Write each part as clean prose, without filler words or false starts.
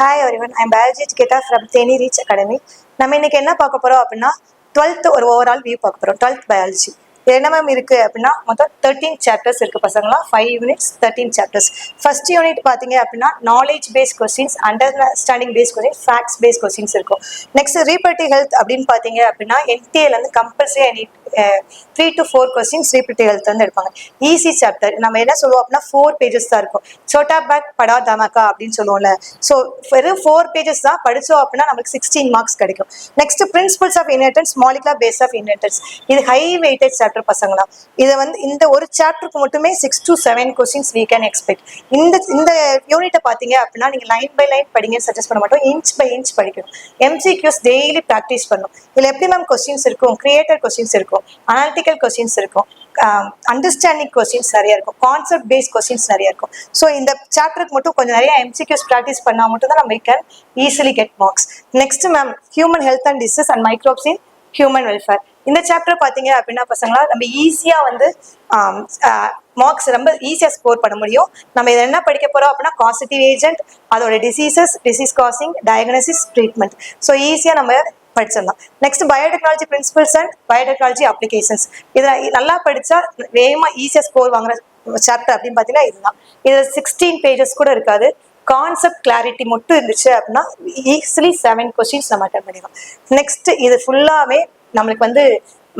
Hi everyone, I'm biology educator from Theni Reach Academy. நம்ம இன்னைக்கு என்ன பார்க்க போறோம் அப்படின்னா 12th ஒரு ஓவரால் வியூ பார்க்க போறோம். 12th biology. இது என்ன மேம் இருக்கு அப்படின்னா மொத்தம் 13 சாப்டர்ஸ் இருக்கு பசங்களா, 5 யூனிட்ஸ் 13 சாப்டர்ஸ். ஃபர்ஸ்ட் யூனிட் பாத்தீங்க அப்படின்னா knowledge base questions, understanding base questions, facts base questions இருக்கும். நெக்ஸ்ட் ரீப்ரடக்டிவ் ஹெல்த் அப்படின்னு பாத்தீங்க அப்படின்னா NTA ல இருந்து compulsory 3 to 4 questions reproductive health வந்து எடுப்பாங்க. Easy chapter. நம்ம என்ன சொல்லுவோம் அப்படின்னா 4 பேஜஸ் தான் இருக்கும். சோட்டா பேக் படா தமாக்கா அப்படின்னு சொல்லுவோம்ல. ஸோ வெறும் 4 பேஜஸ் தான் படிச்சோம் அப்படின்னா நமக்கு 16 மார்க்ஸ் கிடைக்கும். Next principles of inheritance, molecular base of inheritance. இது ஹை வெயிட்டேஜ் சாப்டர் பசங்களா. இதை வந்து இந்த ஒரு சாப்டருக்கு மட்டுமே 6 to 7 questions we can expect. இந்த யூனிட்டை பார்த்தீங்க அப்படின்னா நீங்க லைன் பை லைன் படிங்க சஜஸ்ட் பண்ண மாட்டோம், இன்ச் பை இன்ச் படிக்கணும். MCQs டெய்லி ப்ராக்டிஸ் பண்ணணும். இதுல எப்படி மேம் கொஸ்டின்ஸ் இருக்கும், கிரியேட்டர் கொஸ்டின்ஸ் இருக்கும், அனாலிட்டிக்கல் கொஸ்டின்ஸ் இருக்கும், அண்டர்ஸ்டாண்டிங் கொஸ்டின்ஸ் நிறைய இருக்கும், கான்செப்ட் பேஸ்ட் கொஸ்டின்ஸ் நிறைய இருக்கும். ஸோ இந்த சாப்டருக்கு மட்டும் கொஞ்சம் நிறைய MCQs ப்ராக்டிஸ் பண்ணால் மட்டும் தான் நம்ம can easily get marks. Next ma'am human health and disease and microbes in human welfare. இந்த சாப்டர் பார்த்தீங்க அப்படின்னா பசங்களா நம்ம ஈஸியாக வந்து மார்க்ஸ் ரொம்ப ஈஸியாக ஸ்கோர் பண்ண முடியும். நம்ம இதை என்ன படிக்க போகிறோம் அப்படின்னா காசிட்டிவ் ஏஜென்ட், அதோட diseases, disease causing, diagnosis, treatment. So ஈஸியாக நம்ம படிச்சிடலாம். Next biotechnology principles and biotechnology applications. இதை நல்லா படிச்சா வேகமாக ஈஸியாக ஸ்கோர் வாங்குற சாப்டர் அப்படின்னு பார்த்தீங்கன்னா இதுதான். இது 16 பேஜஸ் கூட இருக்காது. கான்செப்ட் கிளாரிட்டி மட்டும் இருந்துச்சு அப்படின்னா ஈஸிலி 7 கொஸ்டின்ஸ் நம்ம அட்டன் பண்ணிடலாம். நெக்ஸ்ட் இது ஃபுல்லாவே நம்மளுக்கு வந்து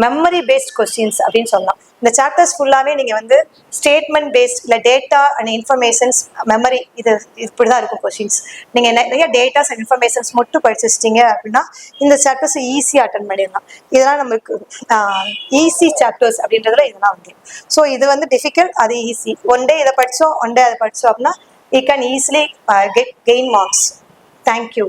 மெமரி பேஸ்ட் கொஸ்டின்ஸ் அப்படின்னு சொல்லலாம். இந்த சாப்டர்ஸ் ஃபுல்லாவே நீங்க வந்து ஸ்டேட்மெண்ட் பேஸ்ட் இல்லை டேட்டா அண்ட் இன்ஃபர்மேஷன்ஸ் மெமரி இது இப்படிதான் இருக்கும் கொஸ்டின்ஸ். நீங்க நிறைய டேட்டாஸ் அண்ட் இன்ஃபர்மேஷன்ஸ் மட்டும் படிச்சிச்சிட்டீங்க அப்படின்னா இந்த சாப்டர்ஸ் ஈஸியா அட்டன் பண்ணிடலாம். இதெல்லாம் நமக்கு ஈஸி சாப்டர்ஸ் அப்படின்றதுல இதெல்லாம் வந்து. ஸோ இது வந்து டிஃபிகல்ட், அது ஈஸி. ஒன் டே இதை படிச்சோம், ஒன் டே அதை படிச்சோம் அப்படின்னா you can easily gain marks. Thank you.